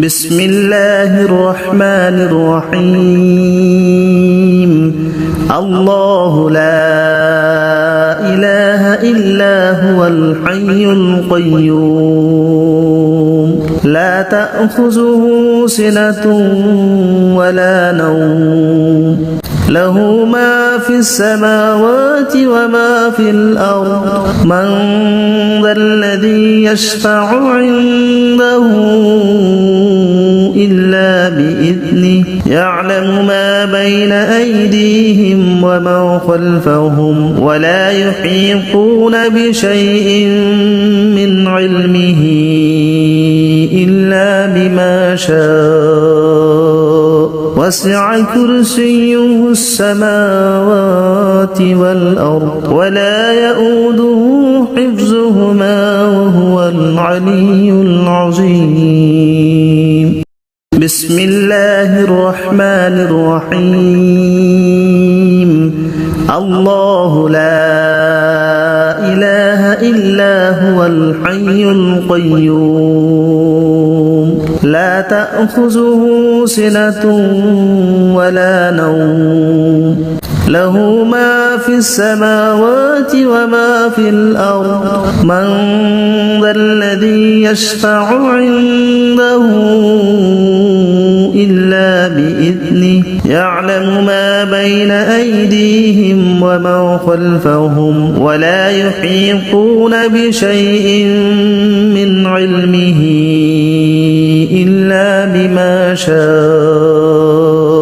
بسم الله الرحمن الرحيم الله لا إله إلا هو الحي القيوم لا تأخذه سنة ولا نوم له ما في السماوات وما في الأرض من ذا الذي يشفع عنده إلا بإذنه يعلم ما بين أيديهم وما خلفهم ولا يحيطون بشيء من علمه إلا بما شاء وسع كرسيه السماوات والأرض ولا يؤوده حفظهما وهو العلي العظيم بسم الله الرحمن الرحيم الله لا إله إلا هو الحي القيوم لا تأخذه سنة ولا نوم له ما في السماوات وما في الأرض من ذا الذي يشفع عنده إلا بإذنه يعلم ما بين أيديهم وما خلفهم ولا يحيطون بشيء من علمه إلا بما شاء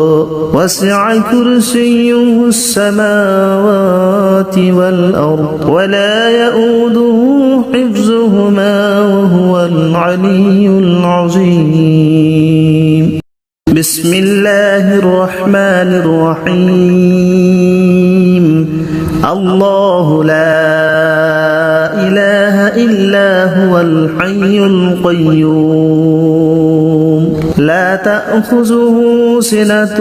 وسع كرسيه السماوات والأرض ولا يؤوده حفظهما وهو العلي العظيم بسم الله الرحمن الرحيم الله لا إله إلا هو الحي القيوم لا تأخذه سنة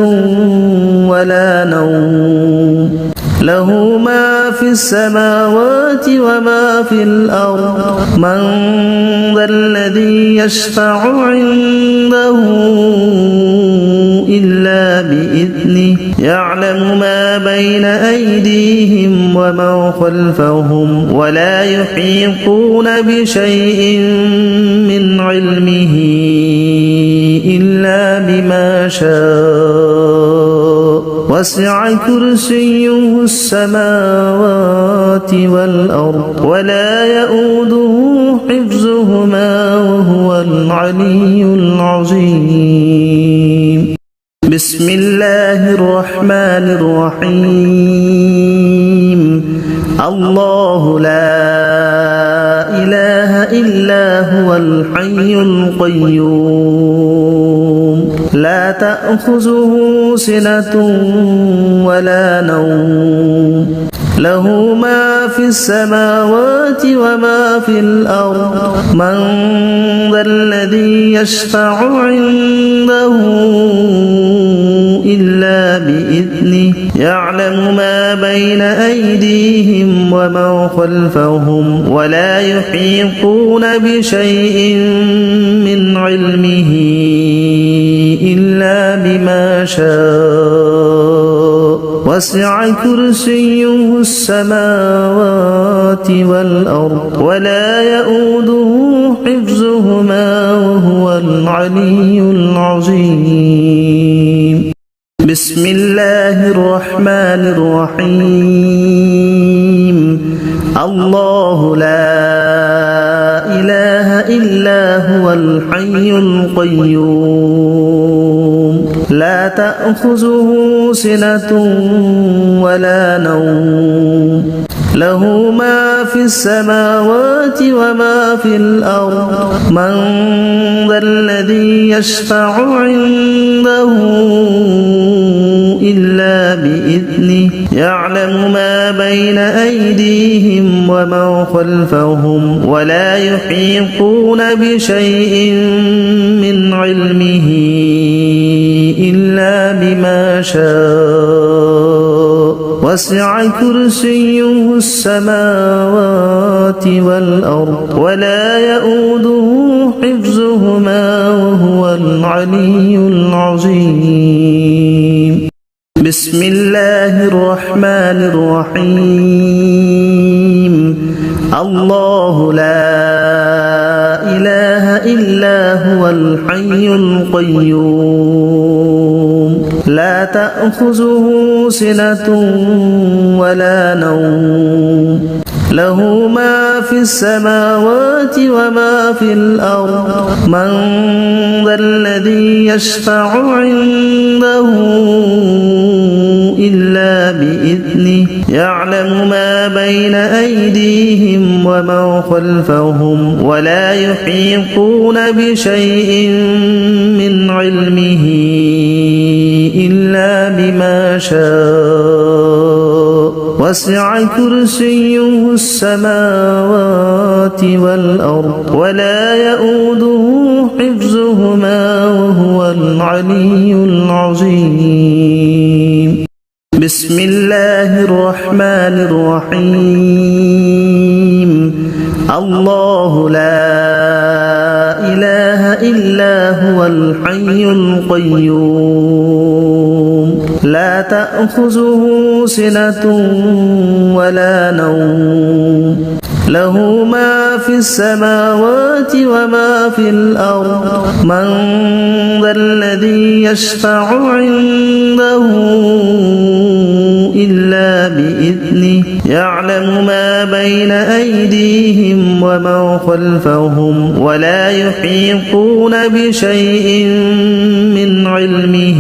ولا نوم له ما في السماوات وما في الأرض من ذا الذي يشفع عنده إلا بإذنه يعلم ما بين أيديهم وما خلفهم ولا يحيطون بشيء من علمه إلا بما شاء وسع كرسيه السماوات والأرض ولا يؤوده حفظهما وهو العلي العظيم بسم الله الرحمن الرحيم الله لا إله إلا هو الحي القيوم لا تأخذه سنة ولا نوم له ما في السماوات وما في الأرض من ذا الذي يشفع عنده إلا بإذنه يعلم ما بين أيديهم وما خلفهم ولا يحيطون بشيء من علمه إلا بما شاء وسع كرسيه السماوات والأرض ولا يؤوده حفظهما وهو العلي العظيم بسم الله الرحمن الرحيم الله لا إله إلا هو الحي القيوم لا تأخذه سنة ولا نوم له ما في السماوات وما في الأرض من ذا الذي يشفع عنده إلا بإذنه يعلم ما بين أيديهم وما خلفهم ولا يحيطون بشيء من علمه إلا بما شاء وسع كرسيه السماوات والأرض ولا يؤوده حفظهما وهو العلي العظيم بسم الله الرحمن الرحيم الله لا إله إلا هو الحي القيوم لا تأخذه سنة ولا نوم له ما في السماوات وما في الأرض من ذا الذي يشفع عنده إلا بإذنه يعلم ما بين أيديهم وما خلفهم ولا يحيطون بشيء من علمه إلا بما شاء وسع كرسيه السماوات والأرض ولا يؤوده حفظهما وهو العلي العظيم بسم الله الرحمن الرحيم الله لا إله إلا هو الحي القيوم لا تأخذه سنة ولا نوم له ما في السماوات وما في الأرض من ذا الذي يشفع عنده إلا بإذنه يعلم ما بين أيديهم وما خلفهم ولا يحيطون بشيء من علمه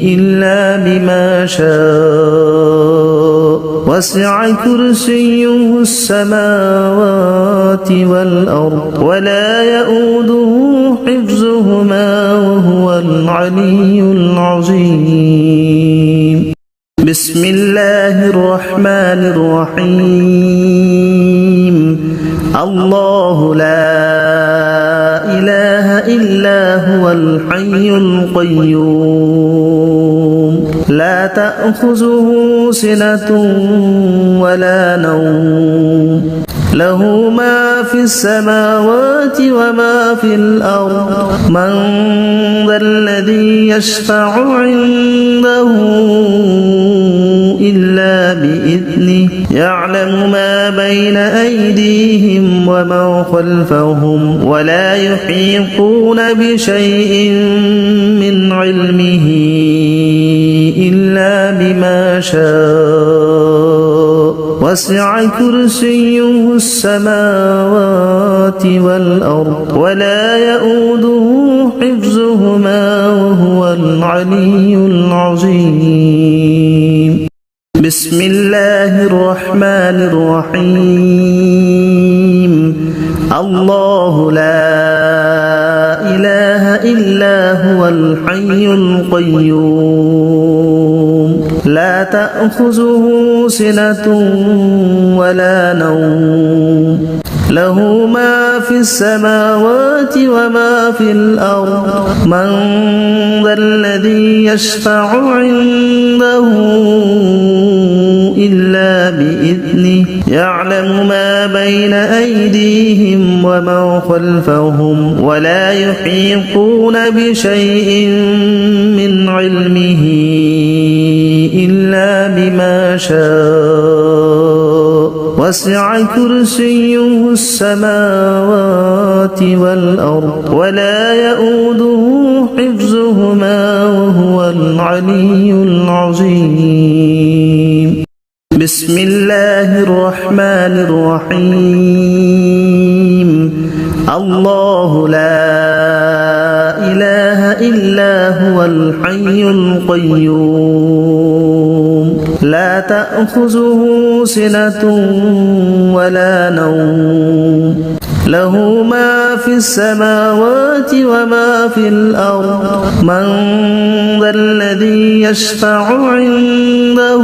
إلا بما شاء وسع كرسيه السماوات والأرض ولا يؤوده حفظهما وهو العلي العظيم بسم الله الرحمن الرحيم الله لا إله إلا هو الحي القيوم لا تأخذه سنة ولا نوم له ما في السماوات وما في الأرض من ذا الذي يشفع عنده إلا بإذنه يعلم ما بين أيديهم وما خلفهم ولا يحيطون بشيء من علمه إلا بما شاء وسع كرسيه السماوات والأرض ولا يؤوده حفظهما وهو العلي العظيم بسم الله الرحمن الرحيم الله لا إله إلا هو الحي القيوم لا تأخذه سنة ولا نوم له ما في السماوات وما في الأرض من ذا الذي يشفع عنده إلا بإذنه يعلم ما بين أيديهم وما خلفهم ولا يحيطون بشيء من علمه إلا بما شاء وسع كرسيه السماوات والأرض ولا يؤوده حفظهما وهو العلي العظيم بسم الله الرحمن الرحيم الله لا إله إلا هو الحي القيوم لا تأخذه سنة ولا نوم له ما في السماوات وما في الأرض من ذا الذي يشفع عنده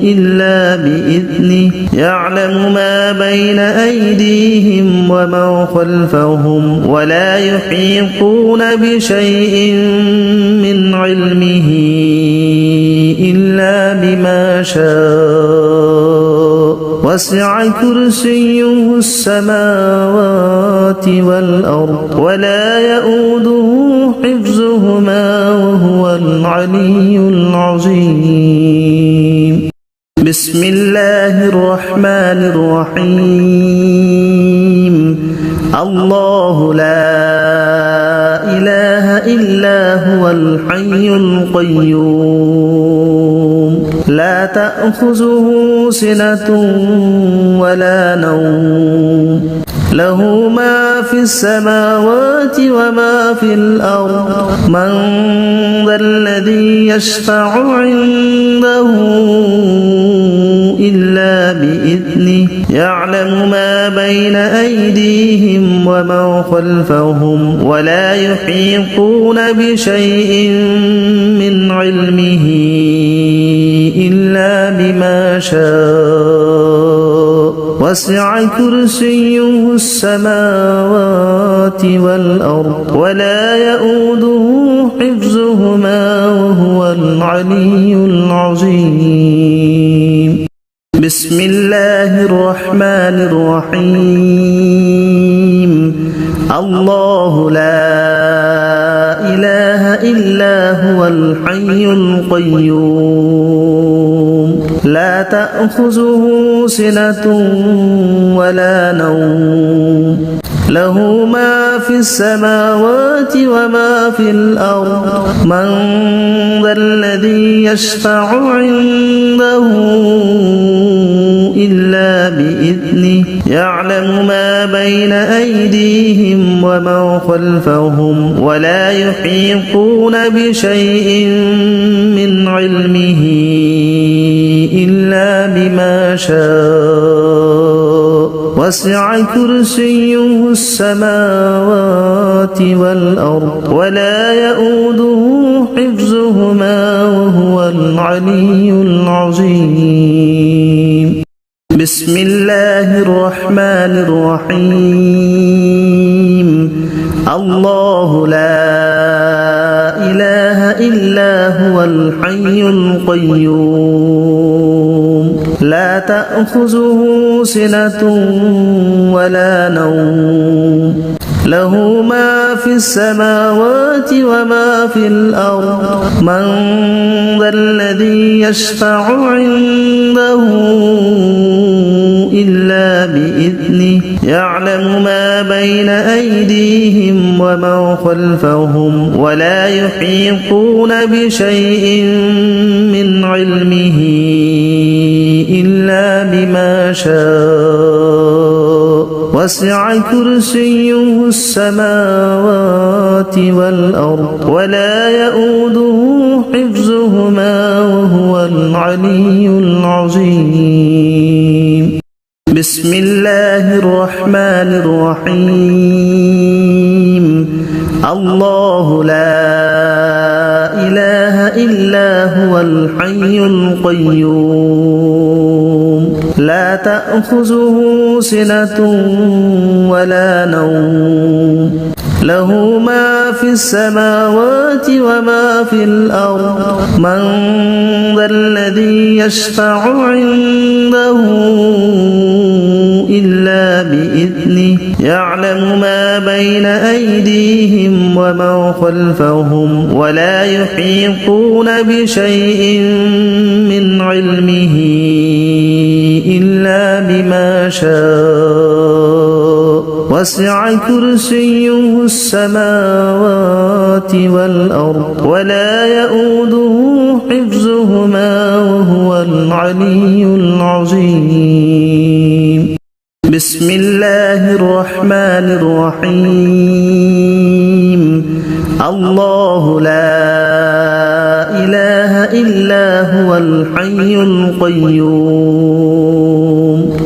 إلا بإذنه يعلم ما بين أيديهم وما خلفهم ولا يحيطون بشيء من علمه إلا بما شاء وسع كرسيه السماوات والأرض ولا يؤوده حفظهما وهو العلي العظيم بسم الله الرحمن الرحيم الله لا إله إلا هو الحي القيوم لا تأخذه سنة ولا نوم له ما في السماوات وما في الأرض من ذا الذي يشفع عنده إلا بإذنه يعلم ما بين أيديهم وما خلفهم ولا يحيطون بشيء من علمه إلا بما شاء وسع كرسيه السماوات والأرض ولا يؤوده حفظهما وهو العلي العظيم بسم الله الرحمن الرحيم الله لا إله إلا هو الحي القيوم لا تأخذه سنة ولا نوم له ما في السماوات وما في الأرض من ذا الذي يشفع عنده إلا بإذنه يعلم ما بين أيديهم وما خلفهم ولا يحيطون بشيء من علمه إلا بما شاء وسع كرسيه السماوات والأرض ولا يؤوده حفظهما وهو العلي العظيم بسم الله الرحمن الرحيم الله لا إله إلا هو الحي القيوم لا تأخذه سنة ولا نوم له ما في السماوات وما في الأرض من ذا الذي يشفع عنده إلا بإذنه يعلم ما بين أيديهم وما خلفهم ولا يحيطون بشيء من علمه إلا بما شاء وسع كرسيه السماوات والأرض ولا يؤوده حفظهما وهو العلي العظيم بسم الله الرحمن الرحيم الله لا إله إلا هو الحي القيوم لا تأخذه سنة ولا نوم له ما في السماوات وما في الأرض من ذا الذي يشفع عنده إلا بإذنه يعلم ما بين أيديهم وما خلفهم ولا يحيطون بشيء من علمه إلا بما شاء وسع كرسيه السماوات والأرض ولا يؤوده حفظهما وهو العلي العظيم بسم الله الرحمن الرحيم الله لا إله إلا هو الحي القيوم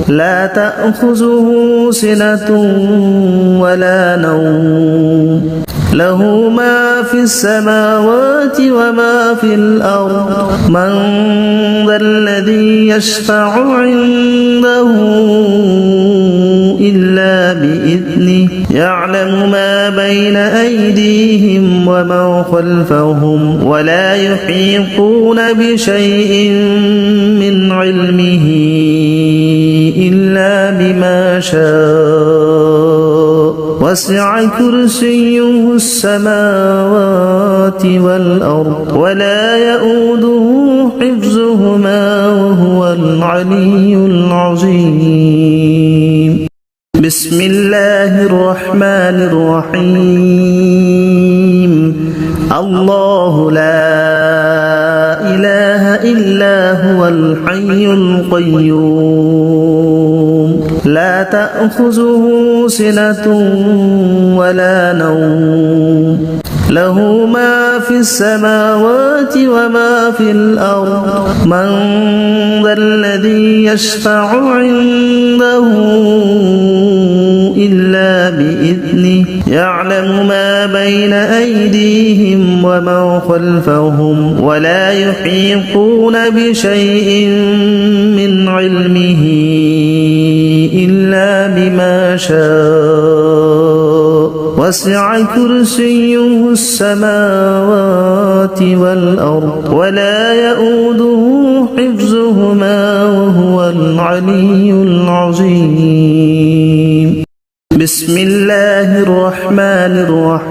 لا تأخذه سنة ولا نوم له ما في السماوات وما في الأرض من ذا الذي يشفع عنده إلا بإذنه يعلم ما بين أيديهم وما خلفهم ولا يحيطون بشيء من علمه بما شاء وسع كرسيه السماوات والأرض ولا يؤوده حفظهما وهو العلي العظيم بسم الله الرحمن الرحيم الله لا إله إلا هو الحي القيوم لا تأخذه سنة ولا نوم له ما في السماوات وما في الأرض من ذا الذي يشفع عنده إلا بإذنه يعلم ما بين أيديهم وما خلفهم ولا يحيطون بشيء من علمه إلا بما شاء وسع كرسيه السماوات والأرض ولا يؤوده حفظهما وهو العلي العظيم بسم الله الرحمن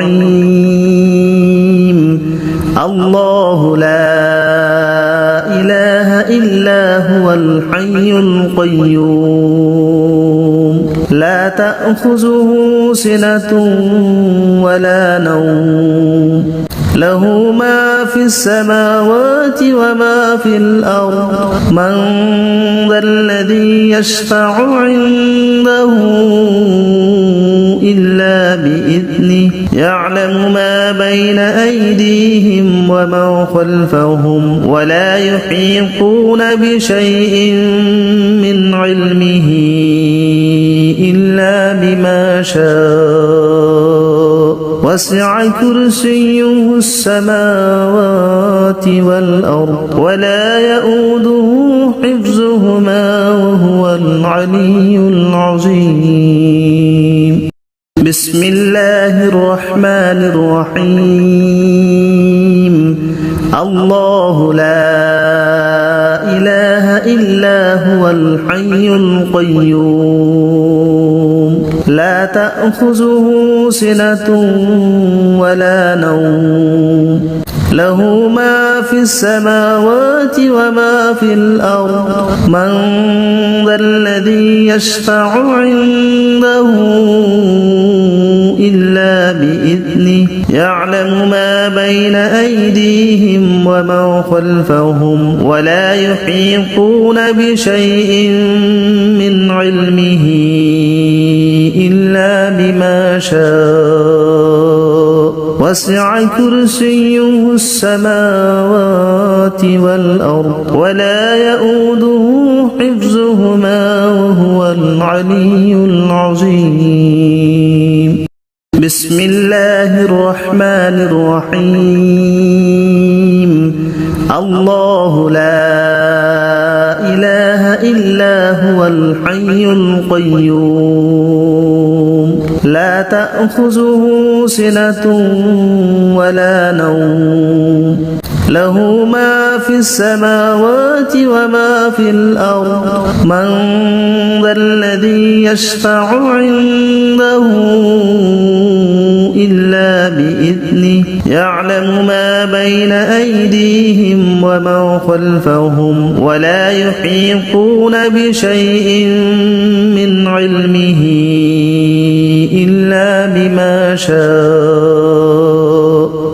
الرحيم الله لا إله إلا هو الحي القيوم لا تأخذه سنة ولا نوم له ما في السماوات وما في الأرض من ذا الذي يشفع عنده إلا بإذنه يعلم ما بين أيديهم وما خلفهم ولا يحيطون بشيء من علمه إلا بما شاء وسع كرسيه السماوات والأرض ولا يؤوده حفظهما وهو العلي العظيم بسم الله الرحمن الرحيم الله لا إله إلا هو الحي القيوم لا تأخذه سنة ولا نوم له ما في السماوات وما في الأرض من ذا الذي يشفع عنده إلا بإذنه يعلم ما بين أيديهم وما خلفهم ولا يحيطون بشيء من علمه إلا بما شاء وسع كرسيه السماوات والأرض ولا يؤوده حفظهما وهو العلي العظيم بسم الله الرحمن الرحيم الله لا إله إلا هو الحي القيوم لا تأخذه سنة ولا نوم له ما في السماوات وما في الأرض من ذا الذي يشفع عنده إلا بإذنه يعلم ما بين أيديهم وما خلفهم ولا يحيطون بشيء من علمه إلا بما شاء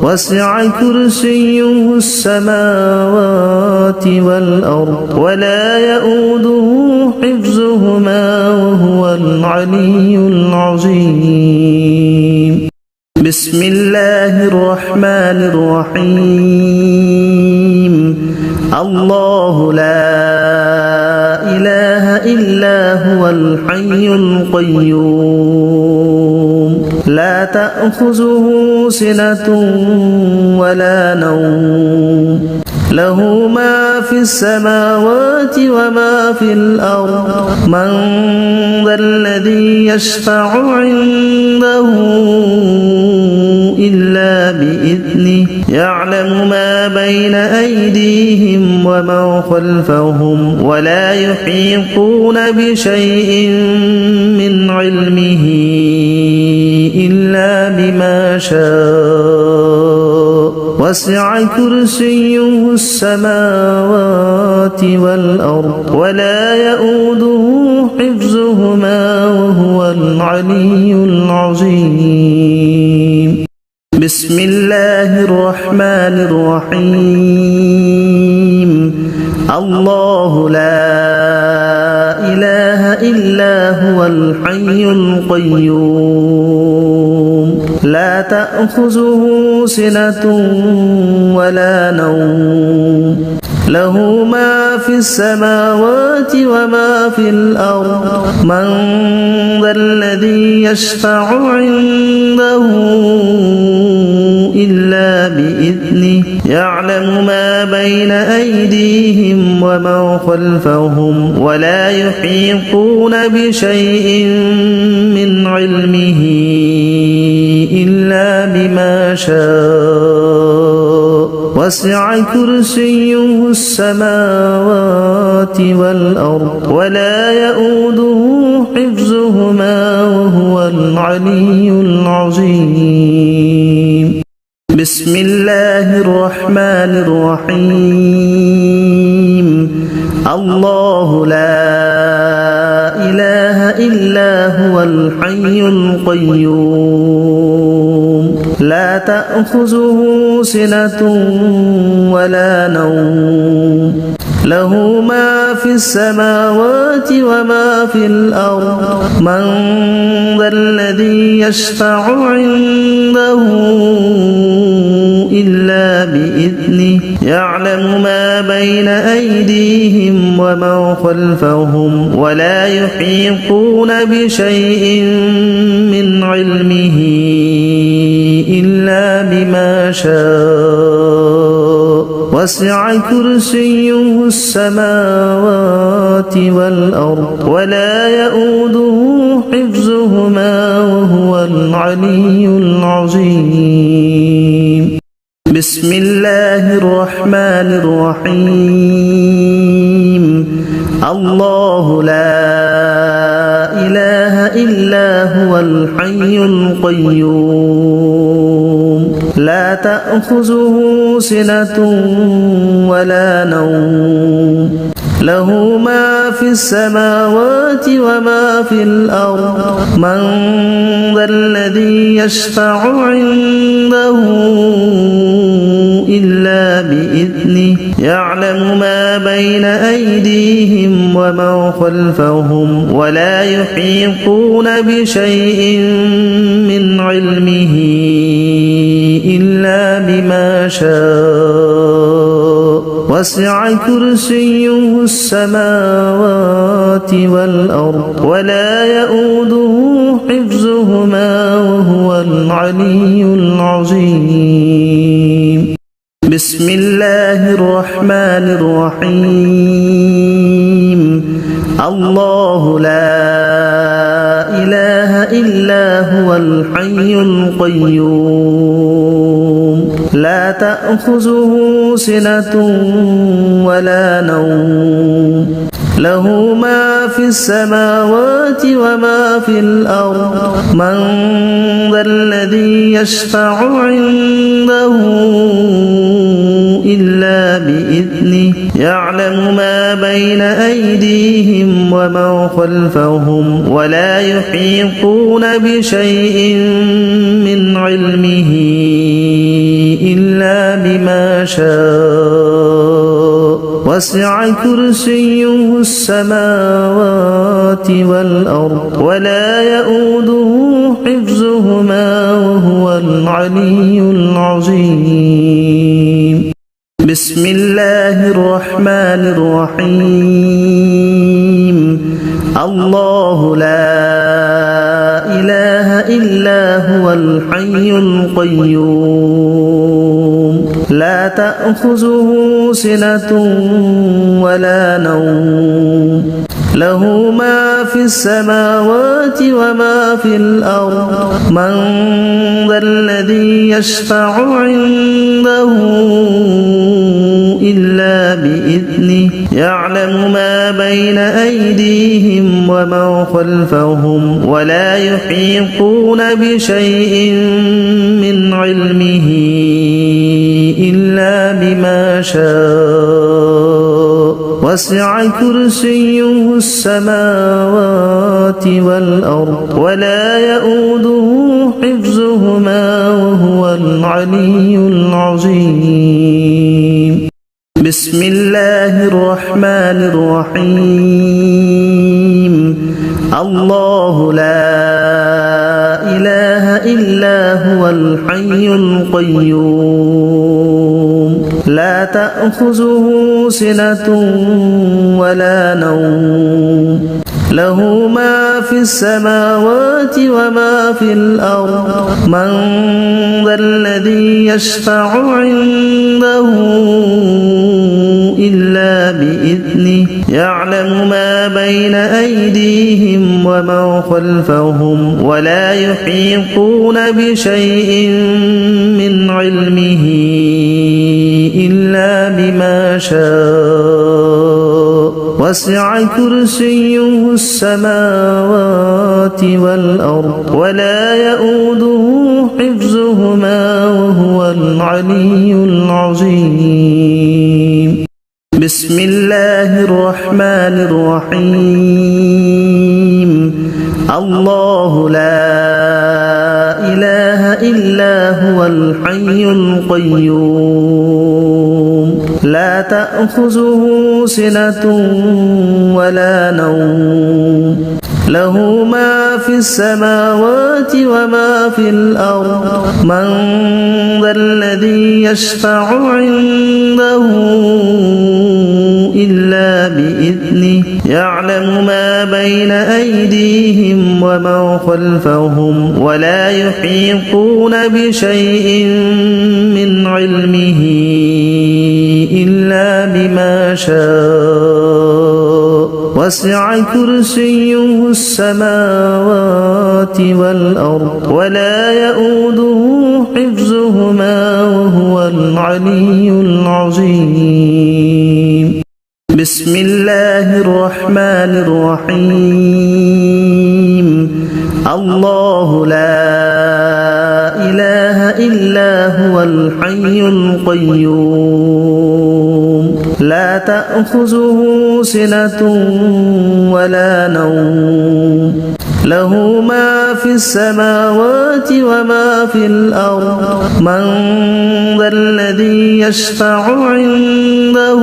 وسع كرسيه السماوات والأرض ولا يؤوده حفظهما وهو العلي العظيم بسم الله الرحمن الرحيم الله لا إله إلا هو الحي القيوم لا تأخذه سنة ولا نوم له ما في السماوات وما في الأرض من ذا الذي يشفع عنده إلا بإذنه بإذنه يعلم ما بين أيديهم وما خلفهم ولا يحيطون بشيء من علمه إلا بما شاء وسع كرسيه السماوات والأرض ولا يؤوده حفظهما وهو العلي العظيم بسم الله الرحمن الرحيم الله لا إله إلا هو الحي القيوم لا تأخذه سنة ولا نوم له ما في السماوات وما في الأرض من ذا الذي يشفع عنده إلا بإذنه يعلم ما بين أيديهم وما خلفهم ولا يحيطون بشيء من علمه إلا بما شاء وسع كرسيه السماوات والأرض ولا يؤوده حفظهما وهو العلي العظيم بسم الله الرحمن الرحيم الله لا إله إلا هو الحي القيوم لا تأخذه سنة ولا نوم له ما في السماوات وما في الأرض من ذا الذي يشفع عنده إلا بإذنه يعلم ما بين أيديهم وما خلفهم ولا يحيطون بشيء من علمه إلا بما شاء وسع كرسيه السماوات والأرض ولا يؤوده حفظهما وهو العلي العظيم بسم الله الرحمن الرحيم الله لا إله إلا هو الحي القيوم لا تأخذه سنة ولا نوم له ما في السماوات وما في الأرض من ذا الذي يشفع عنده إلا بإذنه يعلم ما بين أيديهم وما خلفهم ولا يحيطون بشيء من علمه إلا بما شاء وسع كرسيه السماوات والأرض ولا يؤوده حفظهما وهو العلي العظيم بسم الله الرحمن الرحيم الله لا إله إلا هو الحي القيوم لا تأخذه سنة ولا نوم له ما في السماوات وما في الأرض من ذا الذي يشفع عنده إلا بإذنه يعلم ما بين أيديهم وما خلفهم ولا يحيطون بشيء من علمه إلا بما شاء وسع كرسيه السماوات والأرض ولا يؤوده حفظهما وهو العلي العظيم بسم الله الرحمن الرحيم الله لا إله إلا هو الحي القيوم لا تأخذه سنة ولا نوم له ما في السماوات وما في الأرض من ذا الذي يشفع عنده إلا بإذنه يعلم ما بين أيديهم وما خلفهم ولا يحيطون بشيء من علمه إلا بما شاء وسع كرسيه السماوات والأرض ولا يؤوده حفظهما وهو العلي العظيم بسم الله الرحمن الرحيم الله لا إله إلا هو الحي القيوم لا تأخذه سنة ولا نوم له ما في السماوات وما في الأرض من ذا الذي يشفع عنده إلا بإذنه يعلم ما بين أيديهم وما خلفهم ولا يحيطون بشيء من علمه إلا بما شاء وسع كرسيه السماوات والأرض ولا يؤوده حفظهما وهو العلي العظيم بسم الله الرحمن الرحيم الله لا إله إلا هو الحي القيوم لا تأخذه سنة ولا نوم له ما في السماوات وما في الأرض من ذا الذي يشفع عنده إلا بإذنه يعلم ما بين أيديهم وما خلفهم ولا يحيطون بشيء من علمه إلا بما شاء وسع كرسيه السماوات والأرض ولا يؤوده حفظهما وهو العلي العظيم بسم الله الرحمن الرحيم الله لا إله إلا هو الحي القيوم لا تأخذه سنة ولا نوم له ما في السماوات وما في الأرض من ذا الذي يشفع عنده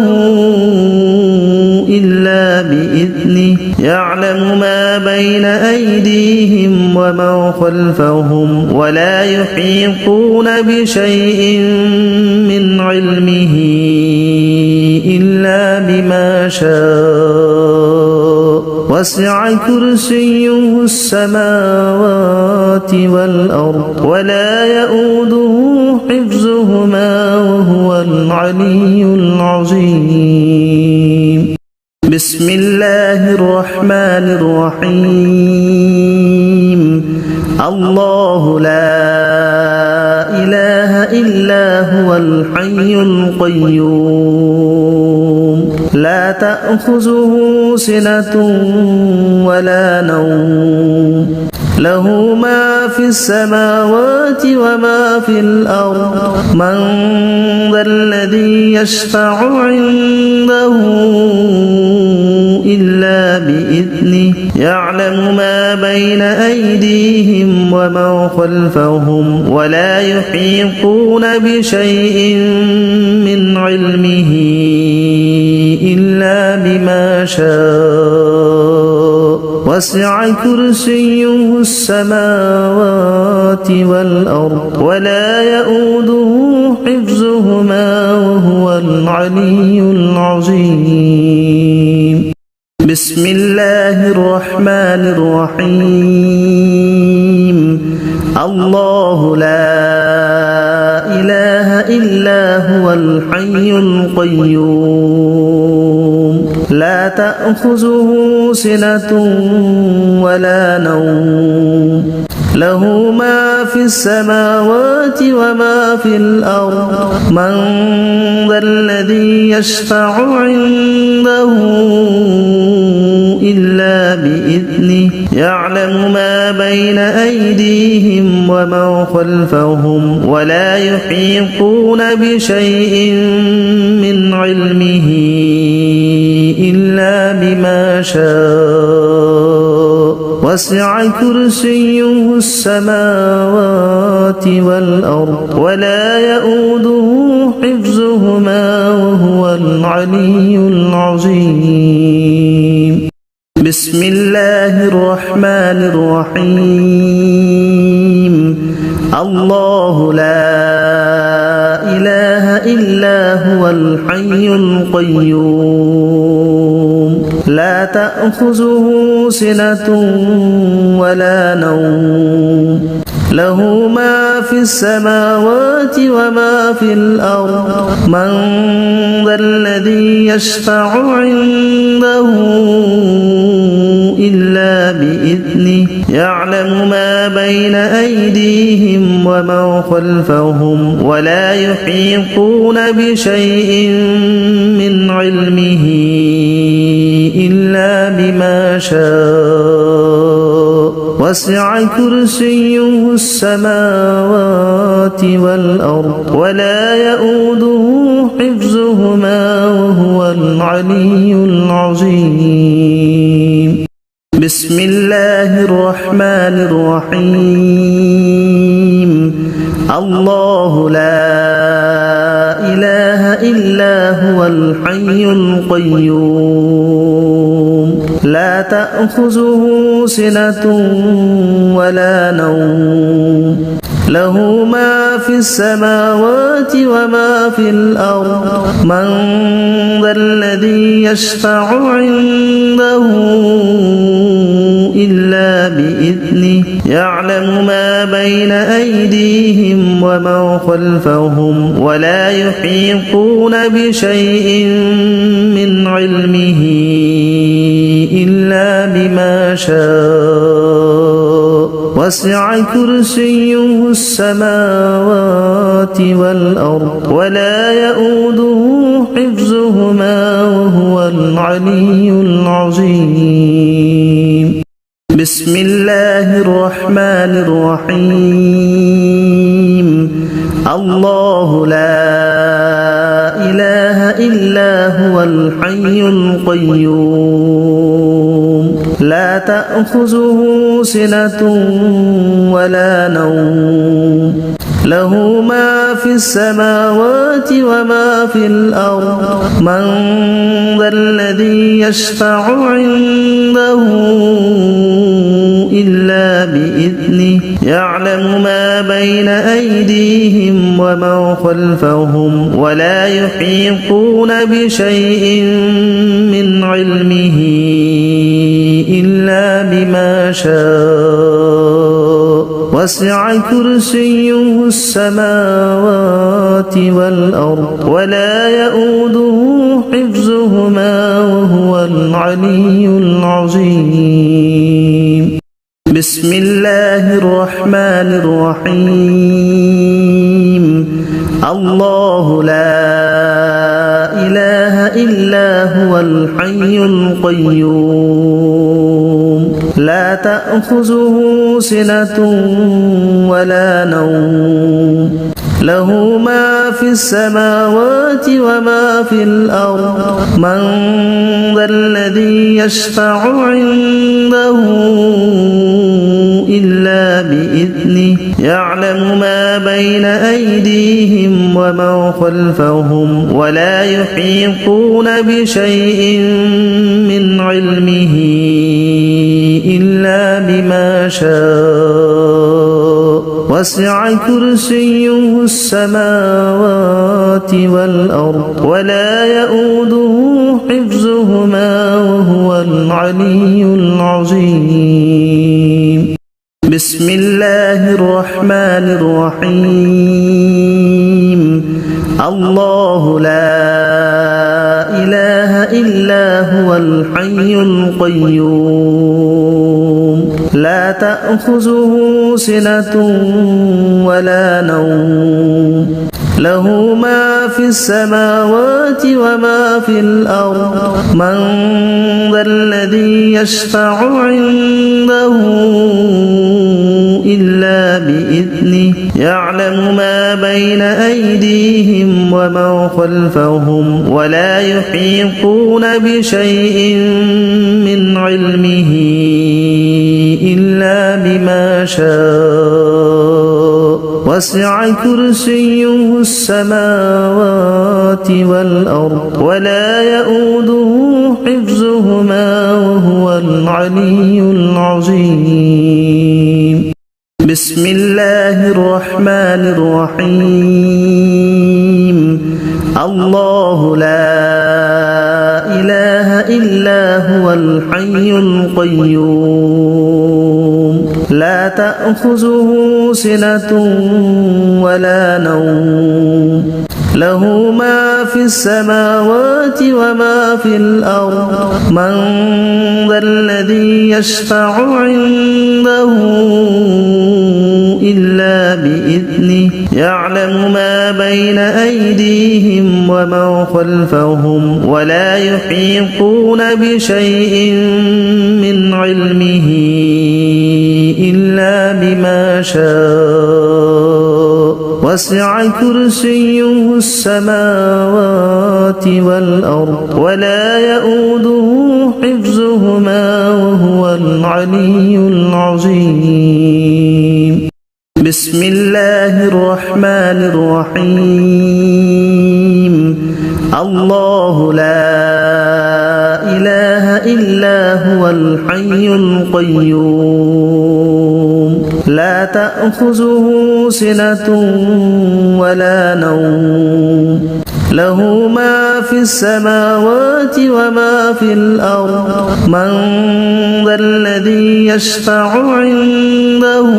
إلا بإذنه يعلم ما بين أيديهم وما خلفهم ولا يحيطون بشيء من علمه إلا بما شاء وسع كرسيه السماوات والأرض ولا يؤوده حفظهما وهو العلي العظيم بسم الله الرحمن الرحيم الله لا إله إلا هو الحي القيوم لا تأخذه سنة ولا نوم له ما في السماوات وما في الأرض من ذا الذي يشفع عنده إلا بإذنه يعلم ما بين أيديهم وما خلفهم ولا يحيطون بشيء من علمه إلا بما شاء وسع كرسيه السماوات والأرض ولا يؤوده حفظهما وهو العلي العظيم بسم الله الرحمن الرحيم الله لا إله إلا هو الحي القيوم لا تأخذه سنة ولا نوم له ما في السماوات وما في الأرض من ذا الذي يشفع عنده إلا بإذنه يعلم ما بين أيديهم وما خلفهم ولا يحيطون بشيء من علمه إلا بما شاء وسع كرسيه السماوات والأرض ولا يؤوده حفظهما وهو العلي العظيم بسم الله الرحمن الرحيم الله لا إله إلا هو الحي القيوم لا تأخذه سنة ولا نوم له ما في السماوات وما في الأرض من ذا الذي يشفع عنده إلا بإذنه يعلم ما بين أيديهم وما خلفهم ولا يحيطون بشيء من علمه إلا بما شاء وسع كرسيه السماوات والأرض ولا يؤوده حفظهما وهو العلي العظيم بسم الله الرحمن الرحيم الله لا إله إلا هو الحي القيوم لا تأخذه سنة ولا نوم له ما في السماوات وما في الأرض من ذا الذي يشفع عنده إلا بإذنه يعلم ما بين أيديهم وما خلفهم ولا يحيطون بشيء من علمه إلا بما شاء وسع كرسيه السماوات والأرض ولا يؤوده حفظهما وهو العلي العظيم بسم الله الرحمن الرحيم الله لا إله إلا هو الحي القيوم لا تأخذه سنة ولا نوم له ما في السماوات وما في الأرض من ذا الذي يشفع عنده إلا بإذنه يعلم ما بين أيديهم وما خلفهم ولا يحيطون بشيء من علمه إلا بما شاء وسع كرسيه السماوات والأرض ولا يؤوده حفظهما وهو العلي العظيم بسم الله الرحمن الرحيم الله لا إله إلا هو الحي القيوم لا تأخذه سنة ولا نوم له ما في السماوات وما في الأرض من ذا الذي يشفع عنده إلا بإذنه يعلم ما بين أيديهم وما خلفهم ولا يحيطون بشيء من علمه إلا بما شاء وسع كرسيه السماوات والأرض ولا يؤوده حفظهما وهو العلي العظيم بسم الله الرحمن الرحيم الله لا إله إلا هو الحي القيوم لا تأخذه سنة ولا نوم له ما في السماوات وما في الأرض من ذا الذي يشفع عنده إلا بإذنه يعلم ما بين أيديهم وما خلفهم ولا يحيطون بشيء من علمه إلا بما شاء وسع كرسيه السماوات والأرض ولا يؤوده حفظهما وهو العلي العظيم بسم الله الرحمن الرحيم الله لا إله إلا هو الحي القيوم لا تأخذه سنة ولا نوم له ما في السماوات وما في الأرض من ذا الذي يشفع عنده إلا بإذنه يعلم ما بين أيديهم وما خلفهم ولا يحيطون بشيء من علمه إلا بما شاء وسع كرسيه السماوات والأرض ولا يؤوده حفظهما وهو العلي العظيم بسم الله الرحمن الرحيم الله لا إله إلا هو الحي القيوم لا تأخذه سنة ولا نوم له ما في السماوات وما في الأرض من ذا الذي يشفع عنده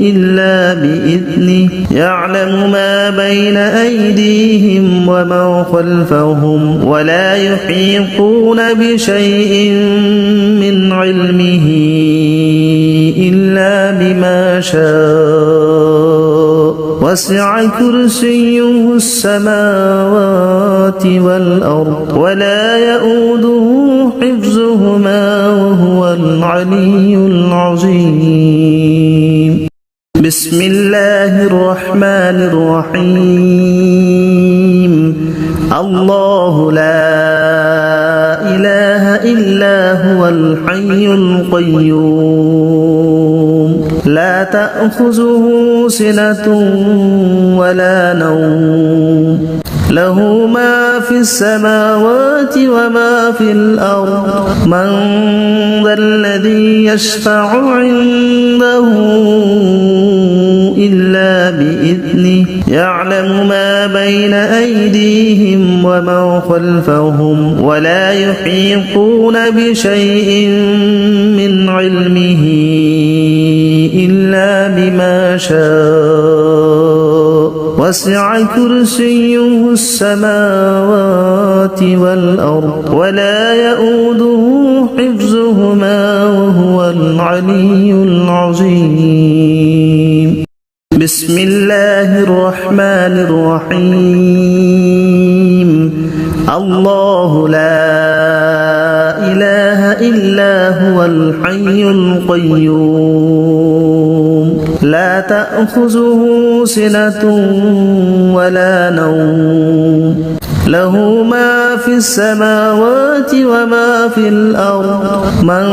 إلا بإذنه يعلم ما بين أيديهم وما خلفهم ولا يحيطون بشيء من علمه إلا بما شاء وسع كرسيه السماوات والأرض ولا يؤوده حفظهما وهو العلي العظيم بسم الله الرحمن الرحيم الله لا إله إلا هو الحي القيوم لا تأخذه سنة ولا نوم له ما في السماوات وما في الأرض من ذا الذي يشفع عنده إلا بإذنه يعلم ما بين أيديهم وما خلفهم ولا يحيطون بشيء من علمه إلا بما شاء وسع كرسيه السماوات والأرض ولا يؤوده حفظهما وهو العلي العظيم بسم الله الرحمن الرحيم الله لا إله إلا هو الحي القيوم لا تأخذه سنة ولا نوم له ما في السماوات وما في الأرض من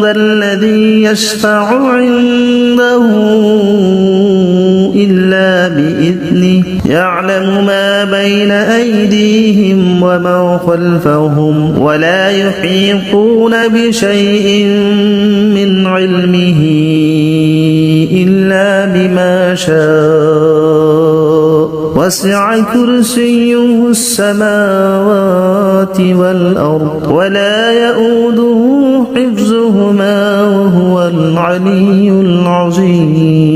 ذا الذي يشفع عنده إلا بإذنه يعلم ما بين أيديهم وما خلفهم ولا يحيطون بشيء من علمه إلا بما شاء وسع كرسيه السماوات والأرض ولا يؤوده حفظهما وهو العلي العظيم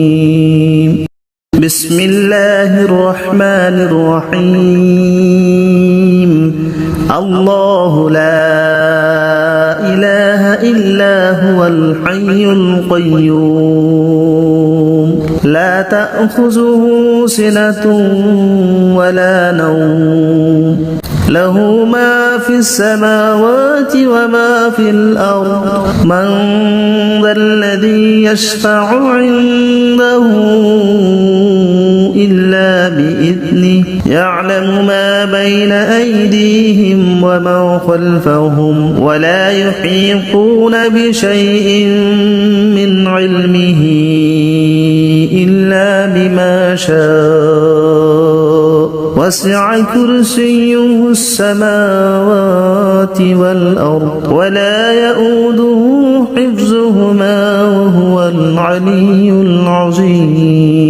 بسم الله الرحمن الرحيم الله لا إله إلا هو الحي القيوم لا تأخذه سنة ولا نوم له ما في السماوات وما في الأرض من ذا الذي يشفع عنده إلا بإذنه يعلم ما بين أيديهم وما خلفهم ولا يحيطون بشيء من علمه إلا بما شاء وسع كرسيه السماوات والأرض ولا يؤوده حفظهما وهو العلي العظيم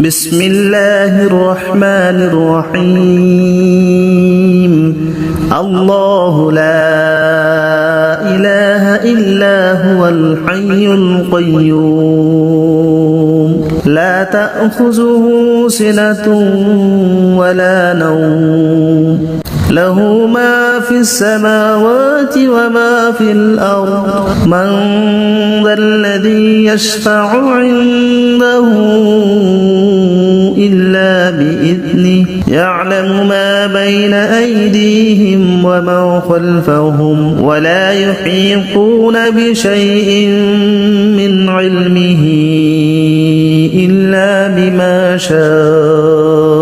بسم الله الرحمن الرحيم الله لا إله إلا هو الحي القيوم لا تأخذه سنة ولا نوم له ما في السماوات وما في الأرض من ذا الذي يشفع عنده إلا بإذنه يعلم ما بين أيديهم وما خلفهم ولا يحيطون بشيء من علمه إلا بما شاء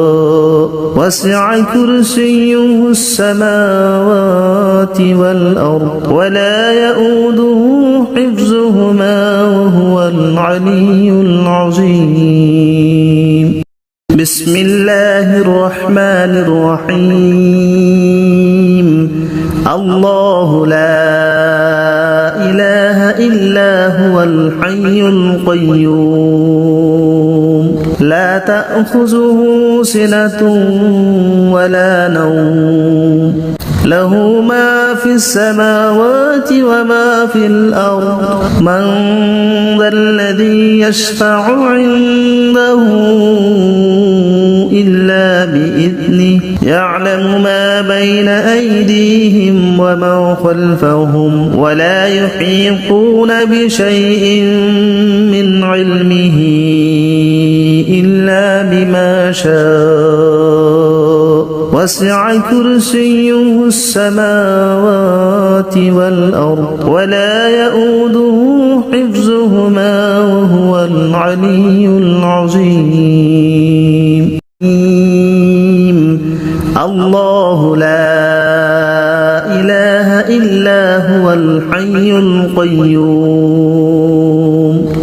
وسع كرسيه السماوات والأرض ولا يؤوده حفظهما وهو العلي العظيم بسم الله الرحمن الرحيم الله لا إله إلا هو الحي القيوم لا تأخذه سنة ولا نوم له ما في السماوات وما في الأرض من ذا الذي يشفع عنده إلا بإذنه يعلم ما بين أيديهم وما خلفهم ولا يحيطون بشيء من علمه إلا بما شاء وسع كرسيه السماوات والأرض ولا يؤوده حفظهما وهو العلي العظيم الله لا إله إلا هو الحي القيوم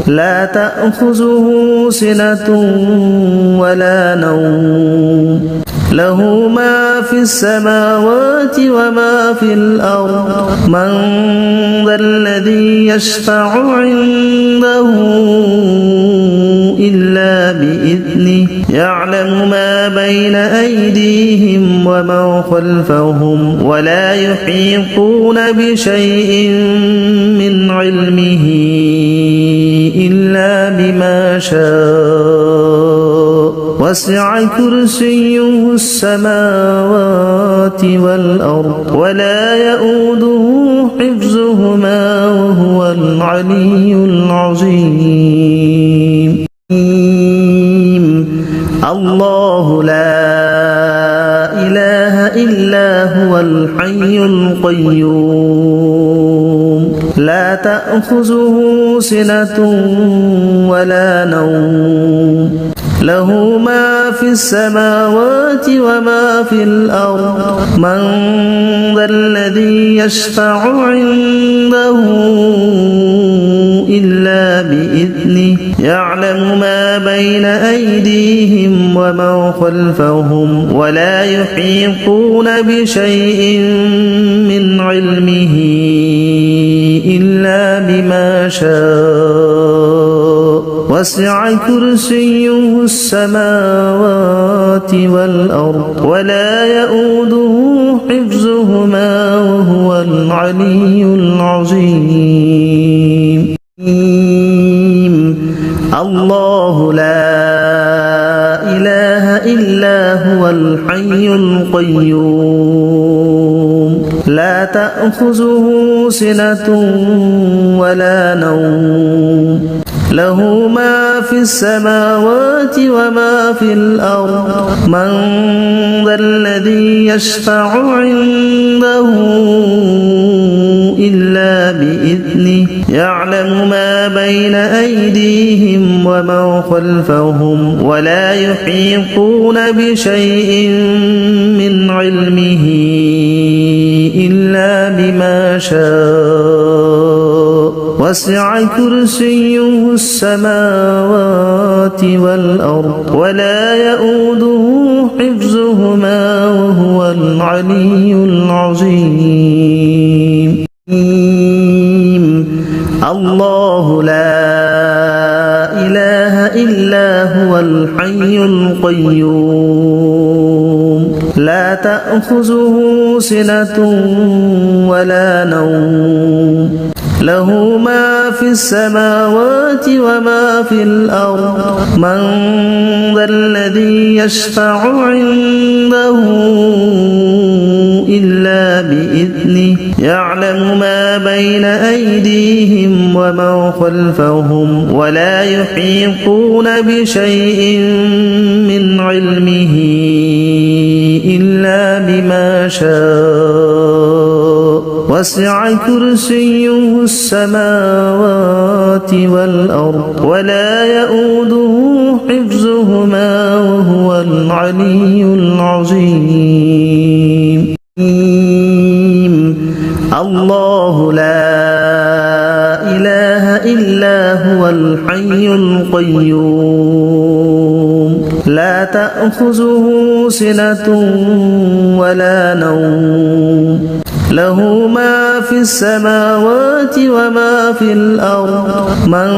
لا تأخذه سنة ولا نوم له ما في السماوات وما في الأرض من ذا الذي يشفع عنده إلا بإذنه يعلم ما بين أيديهم وما خلفهم ولا يحيطون بشيء من علمه إلا بما شاء وسع كرسيه السماوات والأرض ولا يؤوده حفظهما وهو العلي العظيم الله لا إله إلا هو الحي القيوم لا تأخذه سنة ولا نوم له ما في السماوات وما في الأرض من ذا الذي يشفع عنده إلا بإذنه يعلم ما بين أيديهم وما خلفهم ولا يحيطون بشيء من علمه إلا بما شاء وسع كرسيه السماوات والأرض ولا يؤوده حفظهما وهو العلي العظيم الله لا إله إلا هو الحي القيوم تأخذه سنة ولا نوم له ما في السماوات وما في الأرض من ذا الذي يشفع عنده إلا بإذنه يعلم ما بين أيديهم وما خلفهم ولا يحيطون بشيء من علمه إلا بما شاء وسع كرسيه السماوات والأرض ولا يؤوده حفظهما وهو العلي العظيم الله لا إله إلا هو الحي القيوم لا تأخذه سنة ولا نوم له ما في السماوات وما في الأرض من ذا الذي يشفع عنده إلا بإذنه يعلم ما بين أيديهم وما خلفهم ولا يحيطون بشيء من علمه إلا بما شاء وسع كرسيه السماوات والأرض ولا يؤوده حفظهما وهو العلي العظيم الله لا إله إلا هو الحي القيوم لا تأخذه سنة ولا نوم له ما في السماوات وما في الأرض من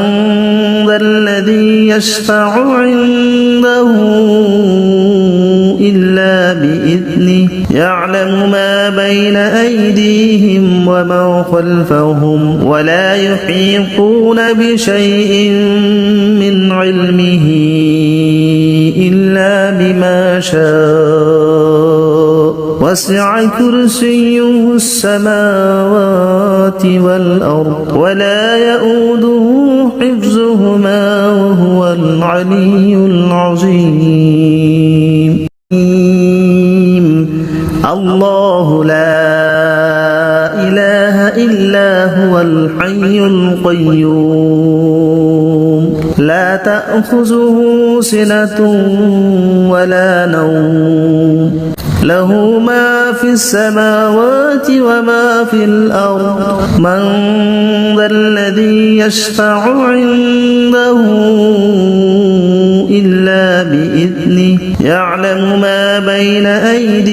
ذا الذي يشفع عنده إلا بإذنه يعلم ما بين أيديهم وما خلفهم ولا يحيطون بشيء من علمه إلا بما شاء وسع كرسيه السماوات والأرض ولا يؤوده حفظهما وهو العلي العظيم الله لا إله إلا هو الحي القيوم لا تأخذه سنة ولا نوم له ما في السماوات وما في الأرض من ذا الذي يشفع عنده إلا بإذنه يعلم ما بين أيديهم